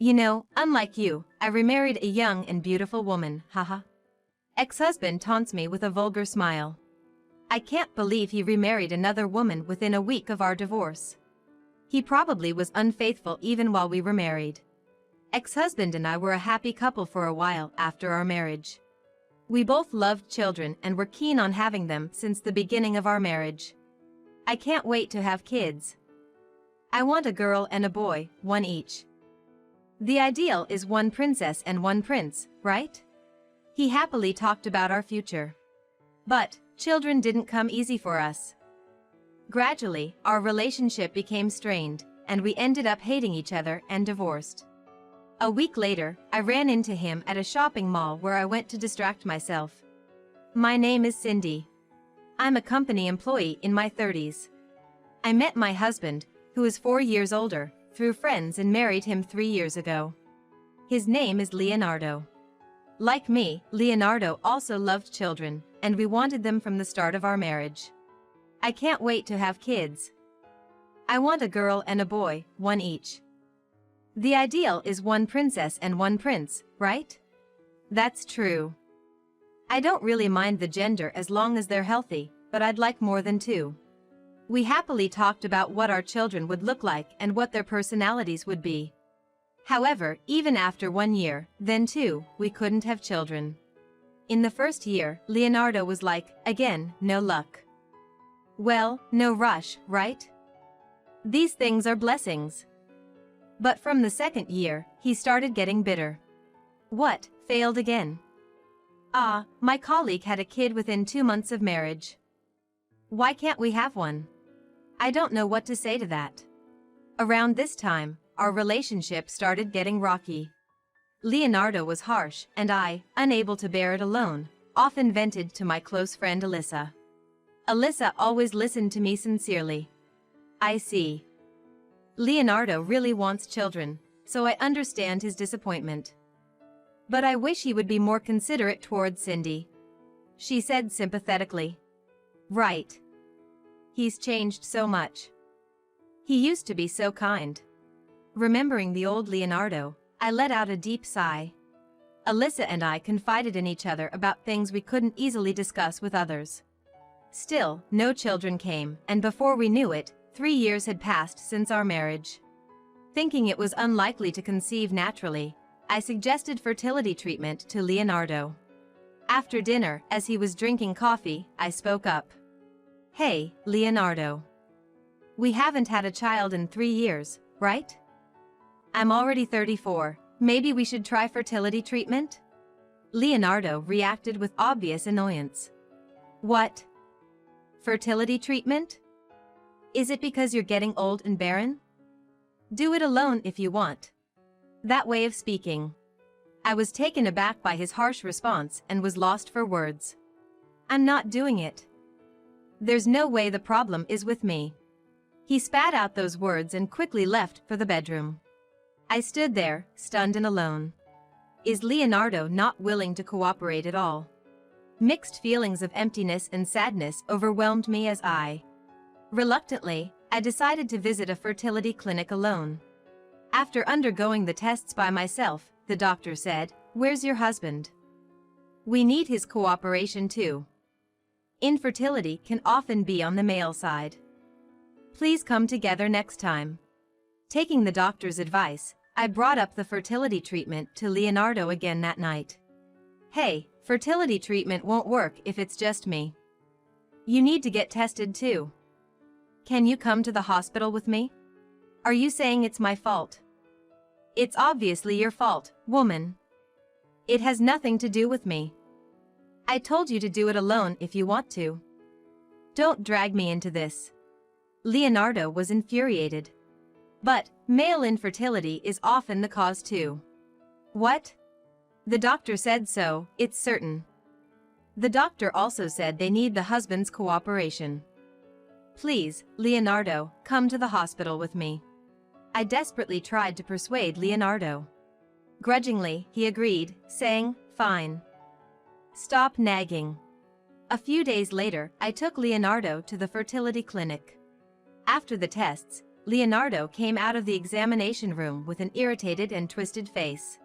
You know, unlike you, I remarried a young and beautiful woman, haha. Ex-husband taunts me with a vulgar smile. I can't believe he remarried another woman within a week of our divorce. He probably was unfaithful even while we were married. Ex-husband and I were a happy couple for a while after our marriage. We both loved children and were keen on having them since the beginning of our marriage. I can't wait to have kids. I want a girl and a boy, one each. The ideal is one princess and one prince, right? He happily talked about our future. But children didn't come easy for us. Gradually, our relationship became strained, and we ended up hating each other and divorced. A week later, I ran into him at a shopping mall where I went to distract myself. My name is Cindy. I'm a company employee in my 30s. I met my husband, who is 4 years older, through friends and married him 3 years ago. His name is Leonardo. Like me, Leonardo also loved children, and we wanted them from the start of our marriage. I can't wait to have kids. I want a girl and a boy, one each. The ideal is one princess and one prince, right? That's true. I don't really mind the gender as long as they're healthy, but I'd like more than two. We happily talked about what our children would look like and what their personalities would be. However, even after 1 year, then 2, we couldn't have children. In the first year, Leonardo was like, again, no luck. Well, no rush, right? These things are blessings. But from the second year, he started getting bitter. What, failed again? Ah, my colleague had a kid within 2 months of marriage. Why can't we have one? I don't know what to say to that. Around this time, our relationship started getting rocky. Leonardo was harsh, and I, unable to bear it alone, often vented to my close friend Alyssa. Alyssa always listened to me sincerely. I see. Leonardo really wants children, so I understand his disappointment. But I wish he would be more considerate towards Cindy. She said sympathetically. Right. He's changed so much. He used to be so kind. Remembering the old Leonardo, I let out a deep sigh. Alyssa and I confided in each other about things we couldn't easily discuss with others. Still, no children came, and before we knew it, 3 years had passed since our marriage. Thinking it was unlikely to conceive naturally, I suggested fertility treatment to Leonardo. After dinner, as he was drinking coffee, I spoke up. Hey, Leonardo. We haven't had a child in 3 years, right? I'm already 34, maybe we should try fertility treatment? Leonardo reacted with obvious annoyance. What? Fertility treatment? Is it because you're getting old and barren? Do it alone if you want. That way of speaking. I was taken aback by his harsh response and was lost for words. I'm not doing it. There's no way the problem is with me. He spat out those words and quickly left for the bedroom. I stood there, stunned and alone. Is Leonardo not willing to cooperate at all? Mixed feelings of emptiness and sadness overwhelmed me as reluctantly, I decided to visit a fertility clinic alone. After undergoing the tests by myself, the doctor said, "Where's your husband? We need his cooperation too. Infertility can often be on the male side. Please come together next time." Taking the doctor's advice, I brought up the fertility treatment to Leonardo again that night. Hey, fertility treatment won't work if it's just me. You need to get tested too. Can you come to the hospital with me? Are you saying it's my fault? It's obviously your fault, woman. It has nothing to do with me. I told you to do it alone if you want to. Don't drag me into this. Leonardo was infuriated. But male infertility is often the cause too. What? The doctor said so, it's certain. The doctor also said they need the husband's cooperation. Please, Leonardo, come to the hospital with me. I desperately tried to persuade Leonardo. Grudgingly, he agreed, saying, "Fine. Stop nagging." A few days later, I took Leonardo to the fertility clinic. After the tests, Leonardo came out of the examination room with an irritated and twisted face.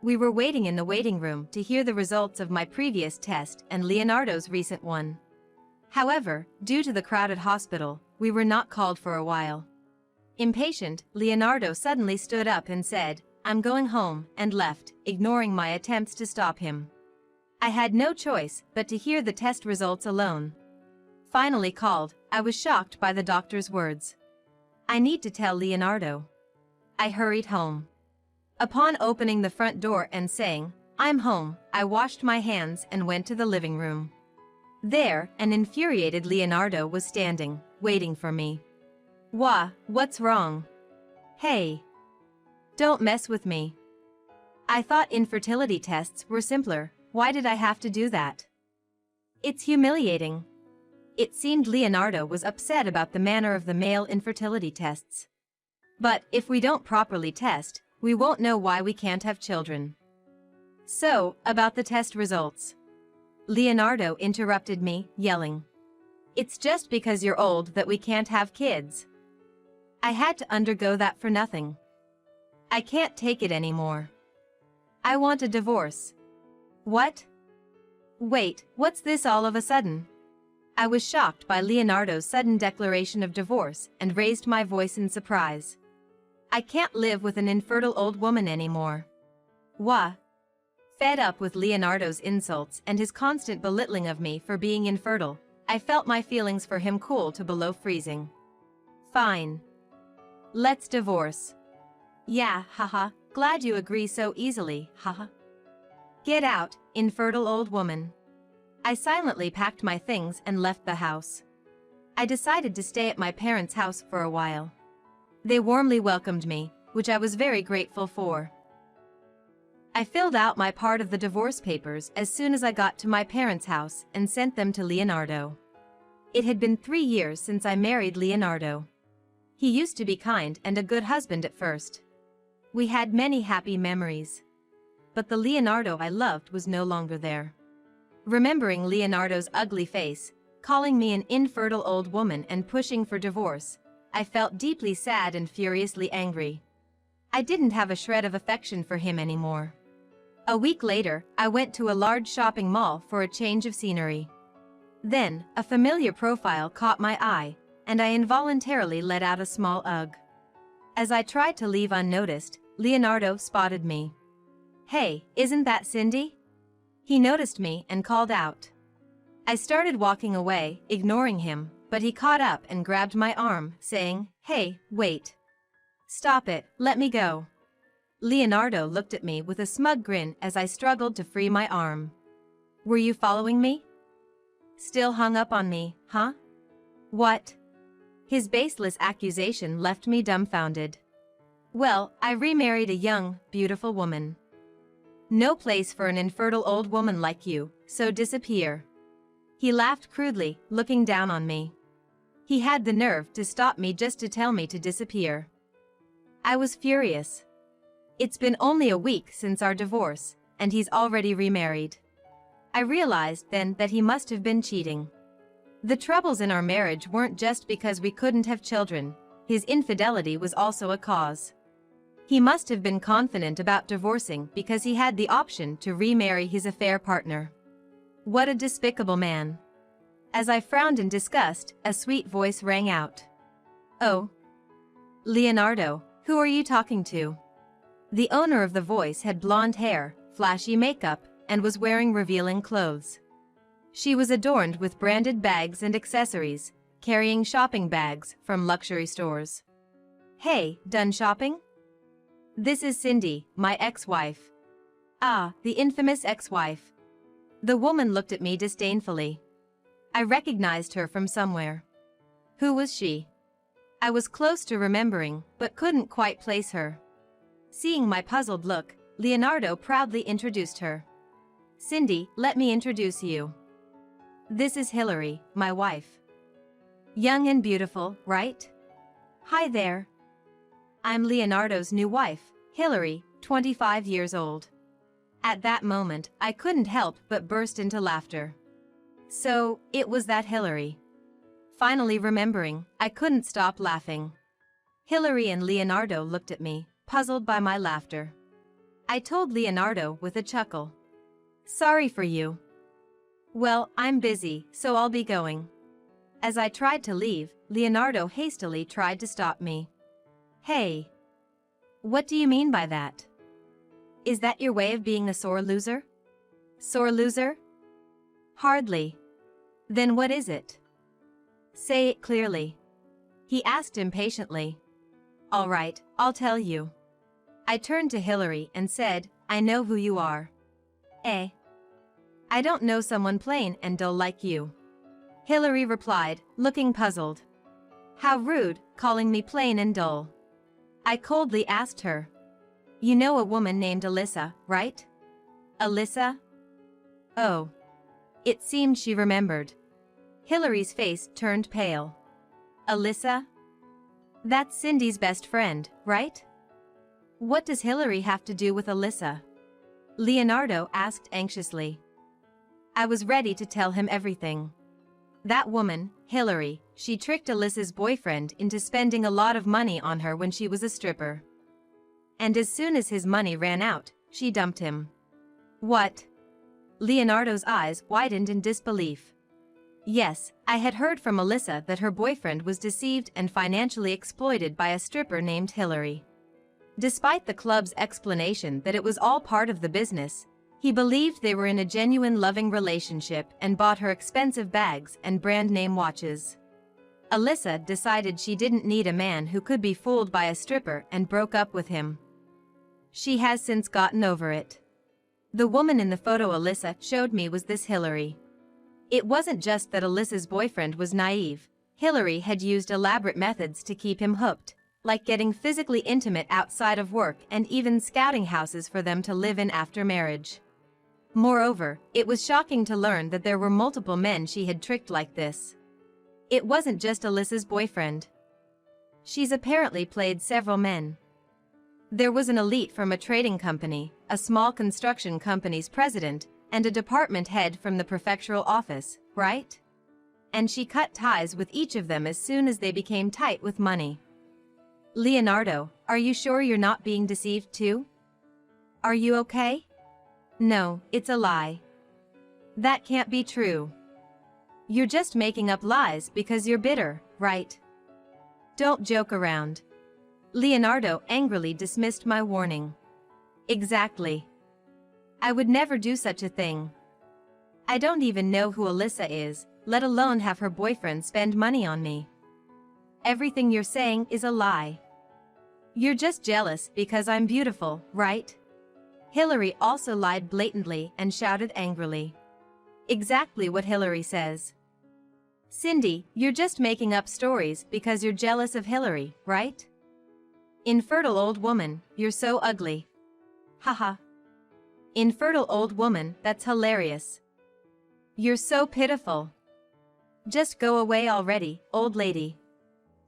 We were waiting in the waiting room to hear the results of my previous test and Leonardo's recent one. However, due to the crowded hospital, we were not called for a while. Impatient, Leonardo suddenly stood up and said, "I'm going home," and left, ignoring my attempts to stop him. I had no choice but to hear the test results alone. Finally called, I was shocked by the doctor's words. "I need to tell Leonardo." I hurried home. Upon opening the front door and saying, "I'm home," I washed my hands and went to the living room. There, an infuriated Leonardo was standing, waiting for me. What's wrong?" "Hey. Don't mess with me. I thought infertility tests were simpler. Why did I have to do that? It's humiliating." It seemed Leonardo was upset about the manner of the male infertility tests. "But if we don't properly test, we won't know why we can't have children." "So, about the test results," Leonardo interrupted me, yelling. "It's just because you're old that we can't have kids. I had to undergo that for nothing. I can't take it anymore. I want a divorce." "What? Wait, what's this all of a sudden?" I was shocked by Leonardo's sudden declaration of divorce and raised my voice in surprise. "I can't live with an infertile old woman anymore." Fed up with Leonardo's insults and his constant belittling of me for being infertile, I felt my feelings for him cool to below freezing. "Fine. Let's divorce." "Yeah, haha, glad you agree so easily, haha. Get out, infertile old woman." I silently packed my things and left the house. I decided to stay at my parents' house for a while. They warmly welcomed me, which I was very grateful for. I filled out my part of the divorce papers as soon as I got to my parents' house and sent them to Leonardo. It had been 3 years since I married Leonardo. He used to be kind and a good husband at first. We had many happy memories. But the Leonardo I loved was no longer there. Remembering Leonardo's ugly face, calling me an infertile old woman and pushing for divorce, I felt deeply sad and furiously angry. I didn't have a shred of affection for him anymore. A week later, I went to a large shopping mall for a change of scenery. Then, a familiar profile caught my eye, and I involuntarily let out a small ugh. As I tried to leave unnoticed, Leonardo spotted me. "Hey, isn't that Cindy?" He noticed me and called out. I started walking away, ignoring him, but he caught up and grabbed my arm, saying, "Hey, wait. Stop it, let me go." Leonardo looked at me with a smug grin as I struggled to free my arm. "Were you following me? Still hung up on me, huh?" "What?" His baseless accusation left me dumbfounded. "Well, I remarried a young, beautiful woman. No place for an infertile old woman like you, so disappear." He laughed crudely, looking down on me. He had the nerve to stop me just to tell me to disappear. I was furious. It's been only a week since our divorce, and he's already remarried. I realized then that he must have been cheating. The troubles in our marriage weren't just because we couldn't have children, his infidelity was also a cause. He must have been confident about divorcing because he had the option to remarry his affair partner. What a despicable man. As I frowned in disgust, a sweet voice rang out. "Oh. Leonardo, who are you talking to?" The owner of the voice had blonde hair, flashy makeup, and was wearing revealing clothes. She was adorned with branded bags and accessories, carrying shopping bags from luxury stores. "Hey, done shopping? This is Cindy, my ex-wife." "Ah, the infamous ex-wife." The woman looked at me disdainfully. I recognized her from somewhere. Who was she? I was close to remembering, but couldn't quite place her. Seeing my puzzled look, Leonardo proudly introduced her. "Cindy, let me introduce you. This is Hillary, my wife. Young and beautiful, right? Hi there. I'm Leonardo's new wife, Hillary, 25 years old." At that moment, I couldn't help but burst into laughter. So, it was that Hillary. Finally remembering, I couldn't stop laughing. Hillary and Leonardo looked at me, puzzled by my laughter. I told Leonardo with a chuckle. Sorry for you. Well, I'm busy, so I'll be going. As I tried to leave, Leonardo hastily tried to stop me. Hey. What do you mean by that? Is that your way of being a sore loser? Sore loser? Hardly. Then what is it? Say it clearly. He asked impatiently. All right, I'll tell you. I turned to Hillary and said, I know who you are. Eh? I don't know someone plain and dull like you. Hillary replied, looking puzzled. How rude, calling me plain and dull. I coldly asked her. You know a woman named Alyssa, right? Alyssa? Oh. It seemed she remembered. Hillary's face turned pale. Alyssa? That's Cindy's best friend, right? What does Hillary have to do with Alyssa? Leonardo asked anxiously. I was ready to tell him everything. That woman, Hillary, she tricked Alyssa's boyfriend into spending a lot of money on her when she was a stripper. And as soon as his money ran out, she dumped him. What? Leonardo's eyes widened in disbelief. Yes, I had heard from Alyssa that her boyfriend was deceived and financially exploited by a stripper named Hillary. Despite the club's explanation that it was all part of the business, he believed they were in a genuine loving relationship and bought her expensive bags and brand name watches. Alyssa decided she didn't need a man who could be fooled by a stripper and broke up with him. She has since gotten over it. The woman in the photo Alyssa showed me was this Hillary. It wasn't just that Alyssa's boyfriend was naive. Hillary had used elaborate methods to keep him hooked, like getting physically intimate outside of work and even scouting houses for them to live in after marriage. Moreover, it was shocking to learn that there were multiple men she had tricked like this. It wasn't just Alyssa's boyfriend. She's apparently played several men. There was an elite from a trading company, a small construction company's president, and a department head from the prefectural office, right? And she cut ties with each of them as soon as they became tight with money. Leonardo, are you sure you're not being deceived too? Are you okay? No, it's a lie. That can't be true. You're just making up lies because you're bitter, right? Don't joke around. Leonardo angrily dismissed my warning. Exactly. I would never do such a thing. I don't even know who Alyssa is, let alone have her boyfriend spend money on me. Everything you're saying is a lie. You're just jealous because I'm beautiful, right? Hillary also lied blatantly and shouted angrily. Exactly what Hillary says. Cindy, you're just making up stories because you're jealous of Hillary, right? Infertile old woman, you're so ugly. Haha. Infertile old woman, that's hilarious. You're so pitiful. Just go away already, old lady.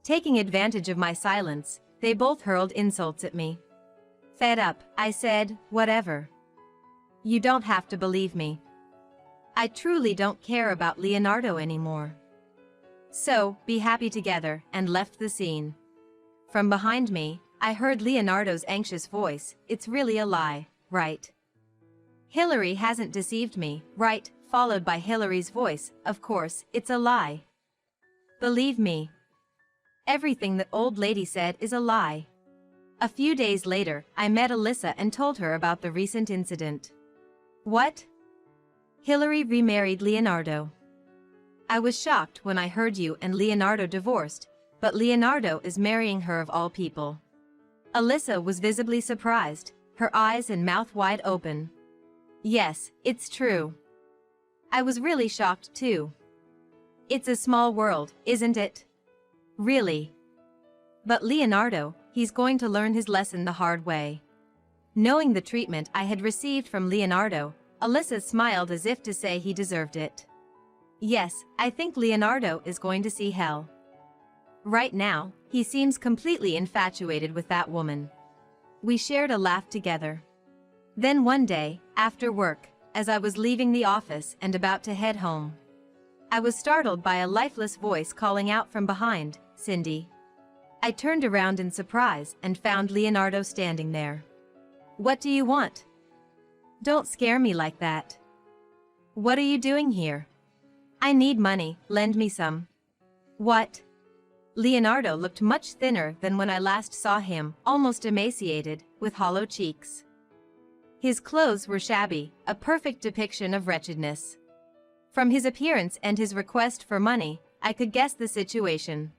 Taking advantage of my silence, they both hurled insults at me. Fed up, I said, whatever. You don't have to believe me. I truly don't care about Leonardo anymore. So, be happy together, and left the scene. From behind me, I heard Leonardo's anxious voice, it's really a lie, right? Hillary hasn't deceived me, right? Followed by Hillary's voice, of course, it's a lie. Believe me. Everything that old lady said is a lie. A few days later, I met Alyssa and told her about the recent incident. What? Hillary remarried Leonardo. I was shocked when I heard you and Leonardo divorced, but Leonardo is marrying her of all people. Alyssa was visibly surprised, her eyes and mouth wide open. Yes, it's true. I was really shocked too. It's a small world, isn't it? Really. But Leonardo, he's going to learn his lesson the hard way. Knowing the treatment I had received from Leonardo, Alyssa smiled as if to say he deserved it. Yes, I think Leonardo is going to see hell. Right now, he seems completely infatuated with that woman. We shared a laugh together. Then one day, after work, as I was leaving the office and about to head home, I was startled by a lifeless voice calling out from behind, Cindy. I turned around in surprise and found Leonardo standing there. "What do you want? Don't scare me like that. What are you doing here?" "I need money, lend me some." "What?" Leonardo looked much thinner than when I last saw him, almost emaciated, with hollow cheeks. His clothes were shabby, a perfect depiction of wretchedness. From his appearance and his request for money, I could guess the situation.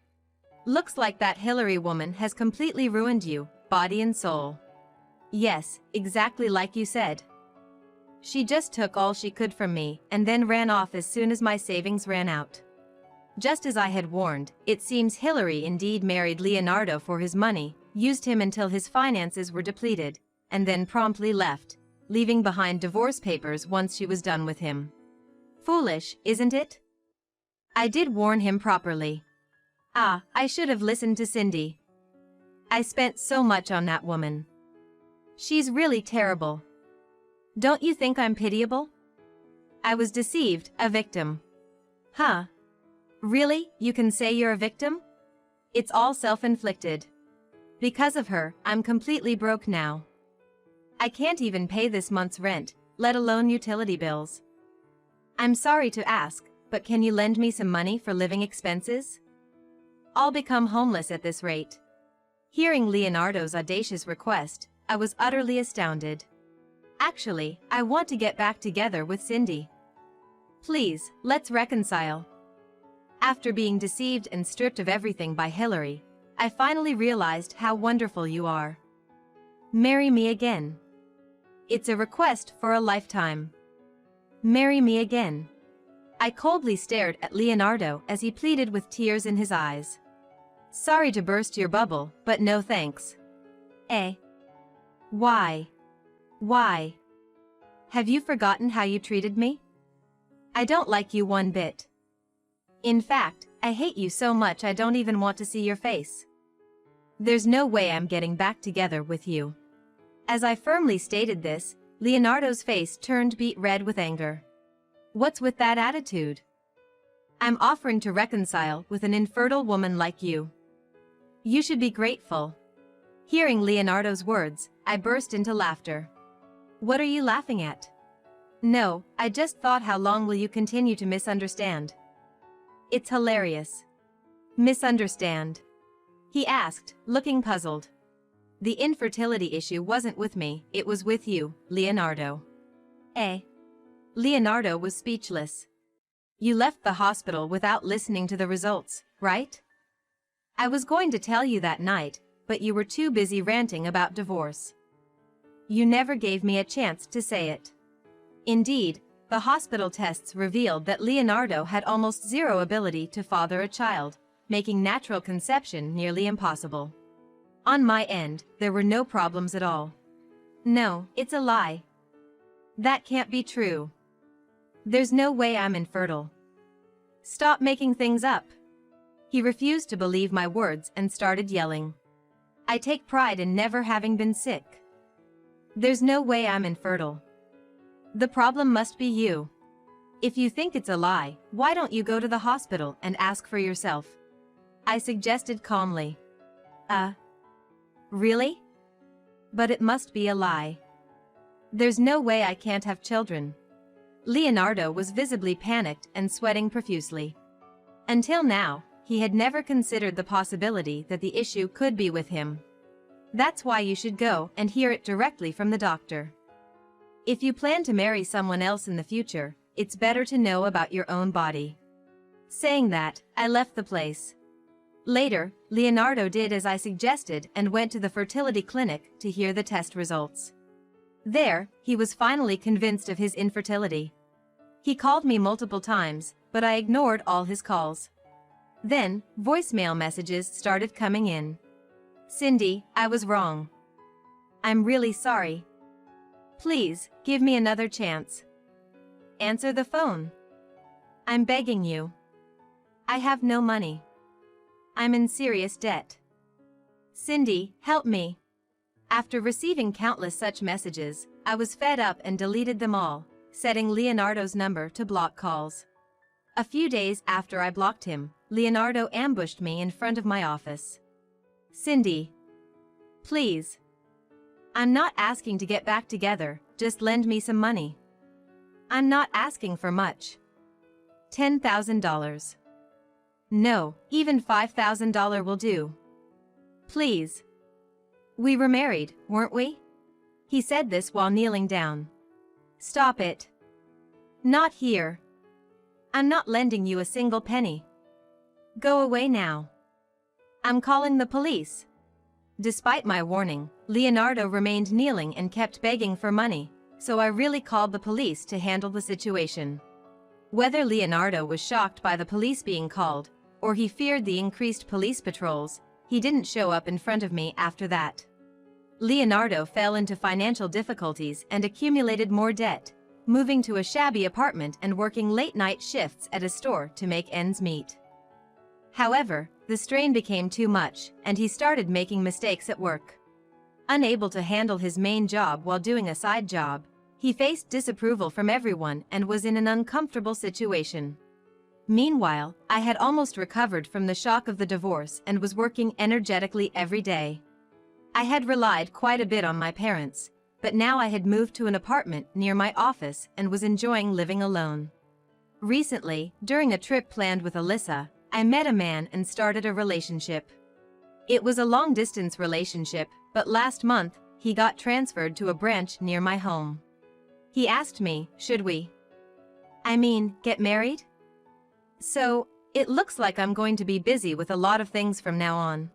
"Looks like that Hillary woman has completely ruined you, body and soul." "Yes, exactly like you said. She just took all she could from me and then ran off as soon as my savings ran out." Just as I had warned, it seems Hillary indeed married Leonardo for his money, used him until his finances were depleted, and then promptly left, leaving behind divorce papers once she was done with him. Foolish, isn't it? I did warn him properly. I should have listened to Cindy. I spent so much on that woman. She's really terrible. Don't you think I'm pitiable? I was deceived, a victim. Huh? Really, you can say you're a victim? It's all self-inflicted. Because of her, I'm completely broke now. I can't even pay this month's rent, let alone utility bills. I'm sorry to ask, but can you lend me some money for living expenses? I'll become homeless at this rate. Hearing Leonardo's audacious request, I was utterly astounded. Actually, I want to get back together with Cindy. Please, let's reconcile. After being deceived and stripped of everything by Hillary, I finally realized how wonderful you are. Marry me again. It's a request for a lifetime. Marry me again. I coldly stared at Leonardo as he pleaded with tears in his eyes. Sorry to burst your bubble, but no thanks. Eh? Why? Why? Have you forgotten how you treated me? I don't like you one bit. In fact, I hate you so much I don't even want to see your face. There's no way I'm getting back together with you. As I firmly stated this, Leonardo's face turned beet red with anger. What's with that attitude? I'm offering to reconcile with an infertile woman like you. You should be grateful. Hearing Leonardo's words, I burst into laughter. What are you laughing at? No, I just thought, how long will you continue to misunderstand? It's hilarious. Misunderstand? He asked, looking puzzled. The infertility issue wasn't with me, it was with you, Leonardo. Eh? Leonardo was speechless. You left the hospital without listening to the results, right? I was going to tell you that night, but you were too busy ranting about divorce. You never gave me a chance to say it. Indeed, the hospital tests revealed that Leonardo had almost zero ability to father a child, making natural conception nearly impossible. On my end, there were no problems at all. No, it's a lie. That can't be true. There's no way I'm infertile. Stop making things up. He refused to believe my words and started yelling. I take pride in never having been sick. There's no way I'm infertile. The problem must be you. If you think it's a lie, why don't you go to the hospital and ask for yourself? I suggested calmly. Really? But it must be a lie. There's no way I can't have children. Leonardo was visibly panicked and sweating profusely. Until now, he had never considered the possibility that the issue could be with him. That's why you should go and hear it directly from the doctor. If you plan to marry someone else in the future, it's better to know about your own body. Saying that, I left the place. Later, Leonardo did as I suggested and went to the fertility clinic to hear the test results. There, he was finally convinced of his infertility. He called me multiple times, but I ignored all his calls. Then, voicemail messages started coming in. Cindy, I was wrong. I'm really sorry. Please, give me another chance. Answer the phone. I'm begging you. I have no money. I'm in serious debt. Cindy, help me. After receiving countless such messages, I was fed up and deleted them all, setting Leonardo's number to block calls. A few days after I blocked him, Leonardo ambushed me in front of my office. Cindy. Please. I'm not asking to get back together, just lend me some money. I'm not asking for much. $10,000. No, even $5,000 will do. Please. We were married, weren't we? He said this while kneeling down. Stop it. Not here. I'm not lending you a single penny. Go away now. I'm calling the police. Despite my warning, Leonardo remained kneeling and kept begging for money, so I really called the police to handle the situation. Whether Leonardo was shocked by the police being called, or he feared the increased police patrols, he didn't show up in front of me after that. Leonardo fell into financial difficulties and accumulated more debt, moving to a shabby apartment and working late-night shifts at a store to make ends meet. However, the strain became too much, and he started making mistakes at work. Unable to handle his main job while doing a side job, he faced disapproval from everyone and was in an uncomfortable situation. Meanwhile, I had almost recovered from the shock of the divorce and was working energetically every day. I had relied quite a bit on my parents, but now I had moved to an apartment near my office and was enjoying living alone. Recently, during a trip planned with Alyssa, I met a man and started a relationship. It was a long-distance relationship, but last month, he got transferred to a branch near my home. He asked me, should we? Get married? So, it looks like I'm going to be busy with a lot of things from now on.